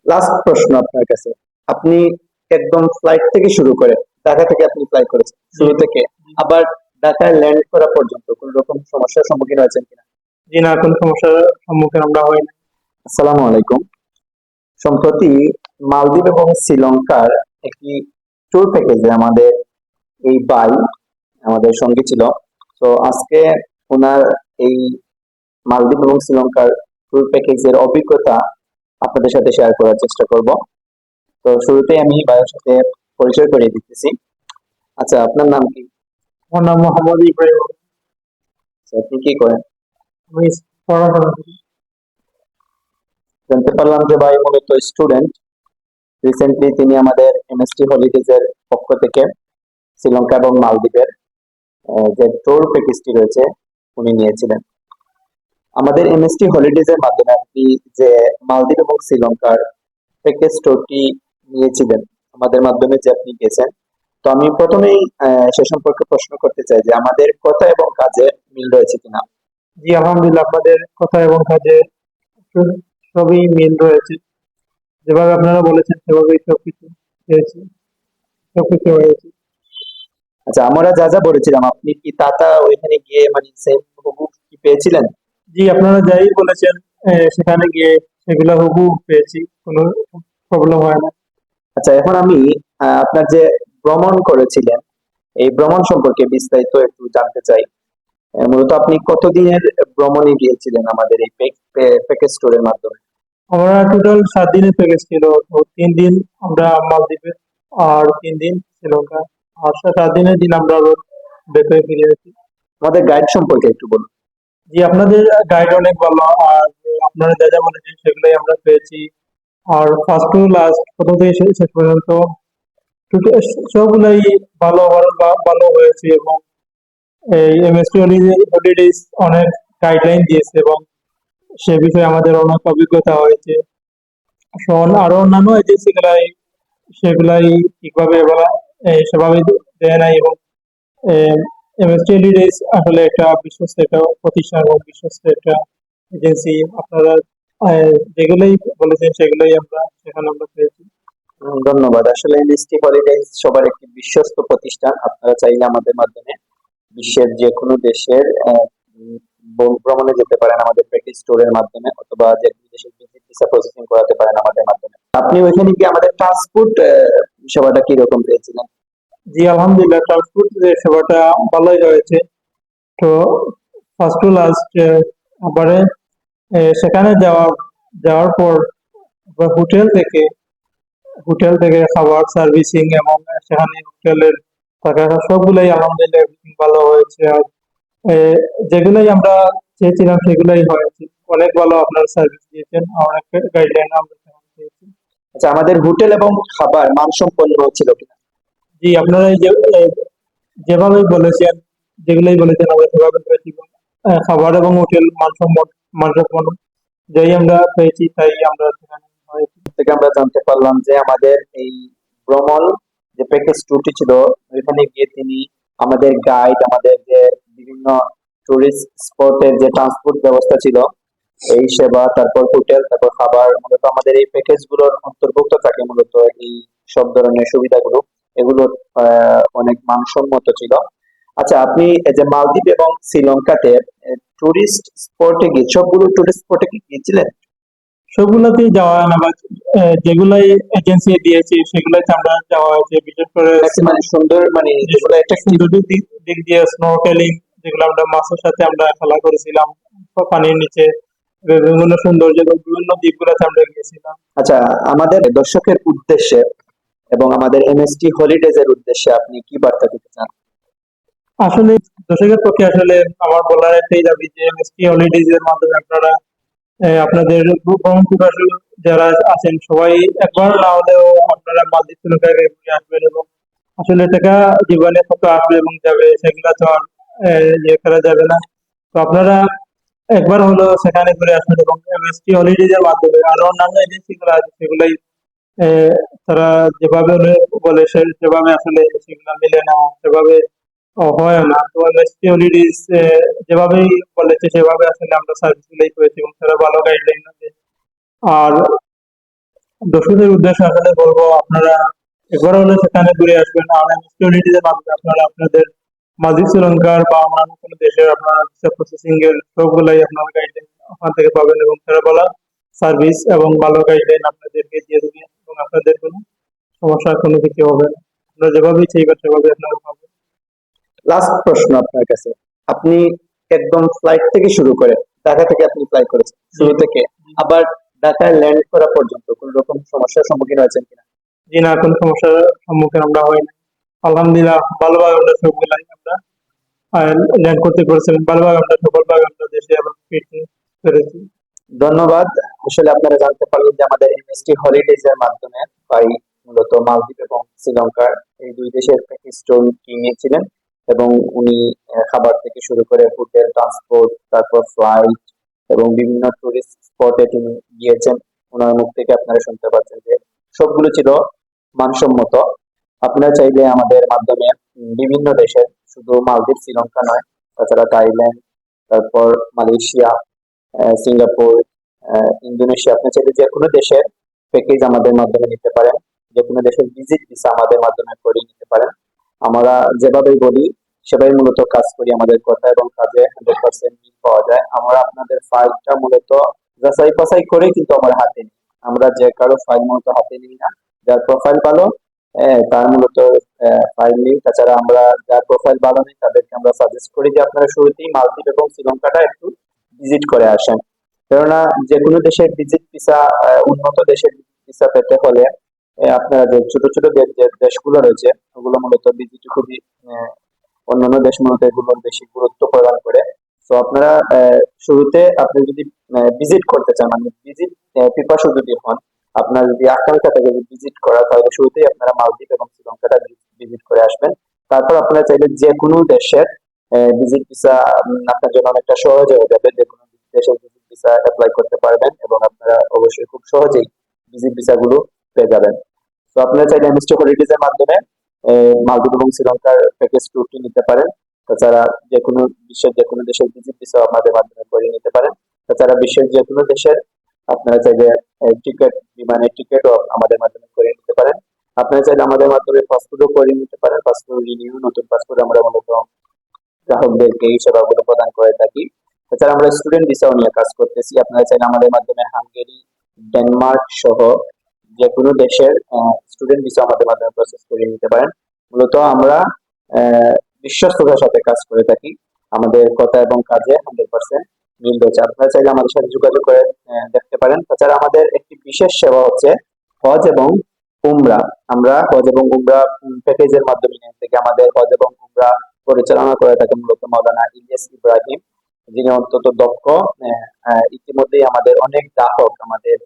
Last প্রশ্ন আপনার কাছে। আপনি একদম ফ্লাইট থেকে শুরু করে, ঢাকা থেকে আপনি ফ্লাই করেছেন জি শুরু থেকে, জি আবার ঢাকায় ল্যান্ড করা পর্যন্ত কোন রকম সমস্যার সম্মুখীন হয়েছেন কিনা? জি না, কোনো সমস্যার সম্মুখীন আমরা হই না। আসসালামু আলাইকুম। সম্প্রতি মালদ্বীপ এবং শ্রীলঙ্কার একটি ট্যুর প্যাকেজে আমাদের এই ভাই আমাদের সঙ্গী ছিল। তো আজকে ওনার এই মালদ্বীপ এবং শ্রীলঙ্কার ট্যুর প্যাকেজের অভিজ্ঞতা আপনাদের সাথে শেয়ার করার চেষ্টা করব। তো শুরুতেই আমি ভাইয়ের সাথে পরিচয় করিয়ে দিতেছি। আচ্ছা, আপনার নাম কি? আমার নাম মোহাম্মদ ইব্রাহিম। আচ্ছা, আপনি কি করেন? আমি পড়াশোনা করি। জানতে পারলাম যে ভাই মূলত স্টুডেন্ট। রিসেন্টলি তিনি আমাদের এমএসটি হলিডেজ এর পক্ষ থেকে শ্রীলঙ্কা এবং মালদ্বীপের যে ট্যুর প্যাকেজটি রয়েছে উনি নিয়েছিলেন। আমাদের এমএসটি হলিডেজ এর মাধ্যমে আপনি যে মালদ্বীপ এবং শ্রীলঙ্কার প্যাকেজ ট্যুরটি নিয়েছিলেন আমাদের মাধ্যমে যে আপনি গেছেন, তো আমি প্রথমেই সে সম্পর্কে প্রশ্ন করতে চাই যে আমাদের কথা এবং কাজে মিল রয়েছে কিনা। জি আলহামদুলিল্লাহ, আপনাদের কথা এবং কাজে সবই মিল রয়েছে। যেভাবে আপনারা বলেছেন সেভাবেই সবকিছু হয়েছে, সবকিছু হয়েছে। আচ্ছা, আমরা যা যা বলেছিলাম আপনি কি তা ওইখানে গিয়ে মানে সেম হুবহু কি পেয়েছিলেন? জি আপনারা যাই বলেছেন সেখানে গিয়ে সেগুলো হুবহু পেয়েছি, কোনো প্রবলেম হয় না। আচ্ছা, এখন আমি আপনার যে ভ্রমণ করেছিলেন এই ভ্রমণ সম্পর্কে বিস্তারিত একটু জানতে চাই। মূলত আপনি কতদিনের ভ্রমণে গিয়েছিলেন আমাদের এই প্যাকেজ ট্যুরের মাধ্যমে? আমরা টোটাল 7 দিনের প্যাকেজ ছিল। তো 3 দিন আমরা মালদ্বীপে, আর 3 দিন শ্রীলঙ্কা, আর 7 দিনের দিন আমরা আবার বের হয়ে ফিরে আসি। আমাদের গাইড সম্পর্কে একটু বলুন। জি আপনাদের গাইড অনেক ভালো, আর আপনারা যা যা বলেছেন সেগুলোই আমরা পেয়েছি। আর ফার্স্ট টু লাস্ট, প্রথম থেকে শেষ পর্যন্ত সবগুলাই ভালো হয়েছে। এবং এই এমএসটি হলিডেজ অনেক গাইডলাইন দিয়েছে, এবং সে বিষয়ে আমাদের অনেক অভিজ্ঞতা হয়েছে। আরো অন্যান্য এজেন্সি সেগুলাই ঠিকভাবে সেভাবে দেয় নাই। এবং এমএসটি হলিডেজ আসলে একটা বিশ্বস্ত একটা প্রতিষ্ঠান এবং বিশ্বস্ত একটা এজেন্সি। আপনারা যেগুলোই বলেছেন সেগুলোই সেখানে আমরা পেয়েছি। ধন্যবাদ। আসলে এনএসটি হলিডেজ সবার একটি বিশ্বস্ত প্রতিষ্ঠান। আপনারা চাইলে আমাদের মাধ্যমে বিশ্বের যে কোনো দেশের ভ্রমণে যেতে পারেন আমাদের প্যাকেজ ট্যুরের মাধ্যমে, অথবা যে কোনো দেশের ভিজিট ভিসা প্রসেসিং করাতে পারেন আমাদের মাধ্যমে। আপনি ওইখানে গিয়ে আমাদের ট্রান্সপোর্ট সেবাটা কি রকম পেয়েছিলেন? জি আলহামদুলিল্লাহ, ট্রান্সপোর্ট সেবাটা ভালোই হয়েছে। তো ফার্স্ট টু লাস্ট আবারে সেখানে যাওয়ার পর আবার হোটেল থেকে খাবার সার্ভিসিং এবং সেখানে হোটেলের থাকা সবগুলাই আলহামদুলিল্লাহ everything ভালো হয়েছে। আর আহ, যেগুলাই আমরা চেয়েছিলাম সেগুলাই হয়েছে। অনেক ভালো আপনার সার্ভিস দিয়েছেন, অনেক গাইডলাইন আমরা সেখানে পেয়েছি। আচ্ছা, আমাদের হোটেল এবং খাবার মানসম্পন্ন ছিল কিনা? জি আপনারা এই যে যেভাবে বলেছেন, যেগুলাই বলেছেন আমরা সেভাবে পেয়েছি। খাবার এবং হোটেল মানসম্পন্ন যাই আমরা পেয়েছি তাই আমরা সেখানে হয়েছি। থেকে আমরা জানতে পারলাম যে আমাদের এই ভ্রমণ যে প্যাকেজ ট্যুরটি ছিল ওইখানে গিয়ে তিনি আমাদের গাইড, আমাদের যে বিভিন্ন টুরিস্ট স্পটের যে ট্রান্সপোর্ট ব্যবস্থা ছিল এই সেবা, তারপর হোটেল, তারপর খাবার, মূলত আমাদের এই প্যাকেজ গুলোর অন্তর্ভুক্ত থাকে মূলত এই সব ধরনের সুবিধাগুলো। এগুলো অনেক মানসম্মত ছিল। আচ্ছা, আপনি এই যে মালদ্বীপ এবং শ্রীলঙ্কাতে টুরিস্ট স্পটে গিয়ে সবগুলো টুরিস্ট স্পটে কি গিয়েছিলেন? সবগুলোতেই যাওয়া হয় না, বা যেগুলাই এজেন্সি দিয়েছে সেগুলোতে আমরা যাওয়া হয়েছে। বিশেষ করে নাকি মানে সুন্দর মানে যে যেগুলো অ্যাট্রাকটিভ? সৌন্দর্যের দিক দিয়ে স্নোর্কেলিং, যেগুলো আমরা মাছের সাথে আমরা খেলা করেছিলাম পানির নিচে, বিভিন্ন সৌন্দর্য এবং বিভিন্ন দ্বীপগুলোতে আমরা গিয়েছিলাম। আচ্ছা, আমাদের দর্শকের উদ্দেশ্যে এবং আমাদের এমএসটি হলিডেজ এর উদ্দেশ্যে আপনি কি বার্তা দিতে চান? আসলে দর্শকের পক্ষে আসলে আমার বলার একটাই দাবি যে এমএসটি হলিডেজ এর মাধ্যমে আপনারা আপনাদের ভ্রমণ পিপাসু যারা আছেন সবাই একবার না হলেও আপনারা মালদ্বীপ শ্রীলঙ্কায় ঘুরে আসবেন। এবং আসলে টাকা জীবনে কত আসবে এবং যাবে সেগুলা তো আর ইয়ে করা যাবে না। তো আপনারা একবার হলো সেখানে ঘুরে আসবেন। এবং এমএসটি হলিডেজ এর মাধ্যমে আরো অন্যান্য এজেন্সি গুলো আছে সেগুলাই আহ, তারা যেভাবে বলে সেভাবে আসলে সেগুলা মিলে না, সেভাবে হয় না। তো এমএসটি হলিডেজ যেভাবেই বলেছে সেভাবে আসলে আমরা সার্ভিস গুলাই পেয়েছি এবং তারা ভালো গাইডলাইন আছে। আর দর্শকদের উদ্দেশ্যে আসলে বলবো, আপনারা একবার হলে সেখানে ঘুরে আসবেন। আনএমএসটিউনিটিদের মাধ্যমে আপনারা আপনাদের মালদ্বীপ, শ্রীলঙ্কার বা অন্যান্য কোনো দেশের আপনারা ভিসা প্রসেসিং এর সবগুলাই আপনারা গাইডলাইন ওখান থেকে পাবেন, এবং তারা বলা সার্ভিস এবং ভালো গাইডলাইন আপনাদেরকে দিয়ে দেবে, এবং আপনাদের কোনো সমস্যা কোনো কিছু হবে না। আপনারা যেভাবে চাইবেন সেভাবে আপনারা পাবেন। লাস্ট প্রশ্ন আপনার কাছে, আপনি একদম ফ্লাইট থেকে শুরু করে, ঢাকা থেকে আপনি ফ্লাই করেছেন জি, শুরু থেকে, আবার ঢাকায় ল্যান্ড করা পর্যন্ত কোন রকম সমস্যার সম্মুখীন হয়েছেন কিনা? জি না, কোনো সমস্যার সম্মুখীন আমরা হইনি। আলহামদুলিল্লাহ, ভালোভাবে আমরা সবগুলাই আমরা ল্যান্ড করতে পেরেছিলাম, ভালোভাবে আমরা সফলভাবে আমরা দেশে এবং ফিরতে পেরেছি। ধন্যবাদ। আসলে আপনারা জানতে পারলেন যে আমাদের এমএসটি হলিডেজ এর মাধ্যমে ভাই মূলত মালদ্বীপ এবং শ্রীলঙ্কার এই দুই দেশের প্যাকেজ ট্যুর নিয়েছিলেন, এবং উনি খাবার থেকে শুরু করে হোটেল, ট্রান্সপোর্ট, তারপর ফ্লাইট এবং বিভিন্ন টুরিস্ট স্পটে তিনি গিয়েছেন। ওনার মুখ থেকে আপনারা শুনতে পাচ্ছেন যে সবগুলো ছিল মানসম্মত। আপনারা চাইলে আমাদের মাধ্যমে বিভিন্ন দেশের, শুধু মালদ্বীপ শ্রীলঙ্কা নয়, তাছাড়া থাইল্যান্ড, তারপর মালয়েশিয়া, সিঙ্গাপুর, ইন্দোনেশিয়া, আপনি চাইলে যে কোনো দেশের প্যাকেজ আমাদের মাধ্যমে নিতে পারেন। যে কোনো দেশের ভিজিট ভিসা আমাদের মাধ্যমে করিয়ে নিতে পারেন। আমরা যেভাবেই বলি সেভাবে মূলত কাজ করি, আমাদের কথা এবং কাজে 100% মিল পাওয়া যায়। আমরা আপনাদের ফাইলটা মূলত যাচাই বাছাই করে কিন্তু আমার হাতে নিই। আমরা যে কারো ফাইল মূলত হাতে নিই না। যার প্রোফাইল ভালো তার মূলত ফাইল নিই। তাছাড়া আমরা যার প্রোফাইল ভালো নেই তাদেরকে আমরা সাজেস্ট করি যে আপনারা শুরুতেই মালদ্বীপ এবং শ্রীলঙ্কাটা একটু ভিজিট করে আসেন। কেননা যে কোনো দেশের ভিজিট ভিসা, উন্নত দেশের ভিসা পেতে হলে আপনারা যে ছোট ছোট যে দেশগুলো রয়েছে ওগুলো মূলত ভিজিট খুবই, আহ, অন্যান্য দেশ মূলত এগুলোর বেশি গুরুত্ব প্রদান করে। তো আপনারা শুরুতে আপনি যদি ভিজিট করতে চান, মানে ভিজিট পিপাসু যদি হন, আপনার যদি আকাঙ্ক্ষা থাকে ভিজিট করা, তাহলে শুরুতেই আপনারা মালদ্বীপ এবং শ্রীলঙ্কাটা ভিজিট করে আসবেন। তারপর আপনারা চাইলে যে কোনো দেশের ভিজিট ভিসা আপনার জন্য অনেকটা সহজ হয়ে যাবে। যে কোনো দেশের ভিজিট ভিসা অ্যাপ্লাই করতে পারবেন এবং আপনারা অবশ্যই খুব সহজেই ভিজিট ভিসা গুলো পেয়ে যাবেন। তো আপনারা চাইলে এমএসটি হলিডেজ এর মাধ্যমে মালদ্বীপ এবং শ্রীলঙ্কার প্যাকেজ ট্যুরটি নিতে পারেন। তাছাড়া যে কোনো বিশ্বের যে কোনো দেশের ভিজিট ভিসা আমাদের মাধ্যমে করিয়ে নিতে পারেন। তাছাড়া বিশ্বের যে কোনো দেশের আপনারা চাইলে টিকিট, বিমানের টিকিটও আমাদের মাধ্যমে করিয়ে নিতে পারেন। আপনারা চাইলে আমাদের মাধ্যমে পাসপোর্টও করিয়ে নিতে পারেন। পাসপোর্ট রিনিউ, নতুন পাসপোর্ট আমরা মূলত গ্রাহকদেরকে এই সেবাগুলো প্রদান করে থাকি। এছাড়া আমরা স্টুডেন্ট ভিসাও নিয়ে কাজ করতেছি। আপনারা চাইলে আমাদের মাধ্যমে হাঙ্গেরি, ডেনমার্ক সহ যে কোনো দেশের স্টুডেন্ট ভিসা আমাদের মাধ্যমে প্রসেস করে নিতে পারেন। মূলত আমরা আহ, বিশ্বস্ততার সাথে কাজ করে থাকি। আমাদের কথা এবং কাজে 100% মিল রয়েছে। আপনারা চাইলে আমাদের সাথে যোগাযোগ করে দেখতে পারেন। তাছাড়া আমাদের একটি বিশেষ সেবা হচ্ছে হজ এবং উমরা। আমরা হজ এবং উমরা প্যাকেজের মাধ্যমে নিয়ে থাকি। আমাদের হজ এবং উমরা পরিচালনা করে থাকে মূলত মাওলানা ইলিয়াস ইব্রাহিম, যিনি অত্যন্ত দক্ষ। ইতিমধ্যেই আমাদের অনেক গ্রাহক আমাদের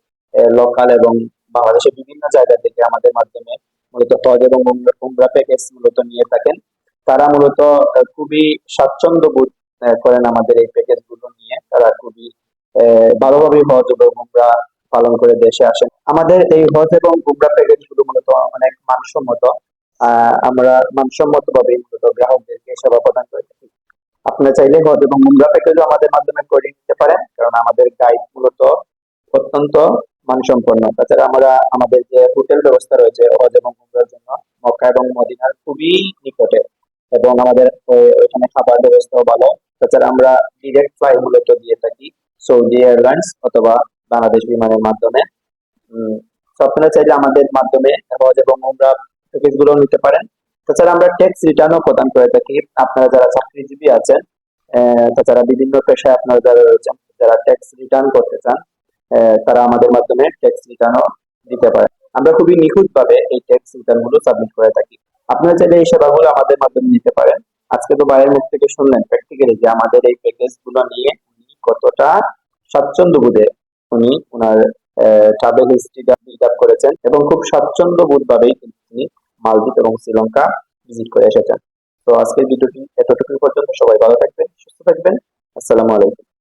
লোকাল এবং বাংলাদেশের বিভিন্ন জায়গা থেকে আমাদের মাধ্যমে মূলত হজ এবং উমরা প্যাকেজ মূলত নিয়ে থাকেন। তারা মূলত খুবই স্বাচ্ছন্দ্য বোধ করেন আমাদের এই প্যাকেজ গুলো নিয়ে। তারা খুবই ভালোভাবে হজ এবং উমরা পালন করে দেশে আসেন। আমাদের এই হজ এবং উমরা প্যাকেজ গুলো মূলত অনেক মানসম্মত। আমরা মানসম্মত ভাবে মূলত গ্রাহকদেরকে সেবা প্রদান করে থাকি। আপনারা চাইলে হজ এবং উমরা প্যাকেজও আমাদের মাধ্যমে করে নিতে পারেন, কারণ আমাদের গাইড মূলত অত্যন্ত মানসম্পন্ন। তাছাড়া আমরা আমাদের যে হোটেল ব্যবস্থা রয়েছে হজ এবং উমরার জন্য মক্কা এবং মদিনার খুবই নিকটে, এবং আমাদের ওইখানে খাবার ব্যবস্থাও ভালো। তাছাড়া আমরা ডিরেক্ট ফ্লাইট মূলত দিয়ে থাকি সৌদি এয়ারলাইন্স অথবা বাংলাদেশ বিমানের মাধ্যমে। তো আপনারা চাইলে আমাদের মাধ্যমে হজ এবং উমরা প্যাকেজ গুলো নিতে পারেন। তাছাড়া আমরা ট্যাক্স রিটার্নও প্রদান করে থাকি। আপনারা যারা চাকরিজীবী আছেন, তাছাড়া বিভিন্ন পেশায় আপনারা যারা রয়েছেন, যারা ট্যাক্স রিটার্ন করতে চান, তারা আমাদের মাধ্যমে ট্যাক্স রিটার্নও দিতে পারে। আমরা খুবই নিখুঁত ভাবে এই ট্যাক্স রিটার্ন গুলো সাবমিট করে থাকি। আপনারা চাইলে এই সেবাগুলো আমাদের মাধ্যমে নিতে পারেন। আজকে তো ভাইয়ের মুখ থেকে শুনলেন প্র্যাকটিক্যালি যে আমাদের এই প্যাকেজ গুলো নিয়ে উনি কতটা স্বাচ্ছন্দ্য বোধে উনি ওনার ট্রাভেল হিস্ট্রিটা বিল্ড আপ করেছেন, এবং খুব স্বাচ্ছন্দ্য বোধ ভাবেই কিন্তু তিনি মালদ্বীপ এবং শ্রীলঙ্কা ভিজিট করে এসেছেন। তো আজকের ভিডিওটি এতটুকু পর্যন্ত। সবাই ভালো থাকবেন, সুস্থ থাকবেন। আসসালামু আলাইকুম।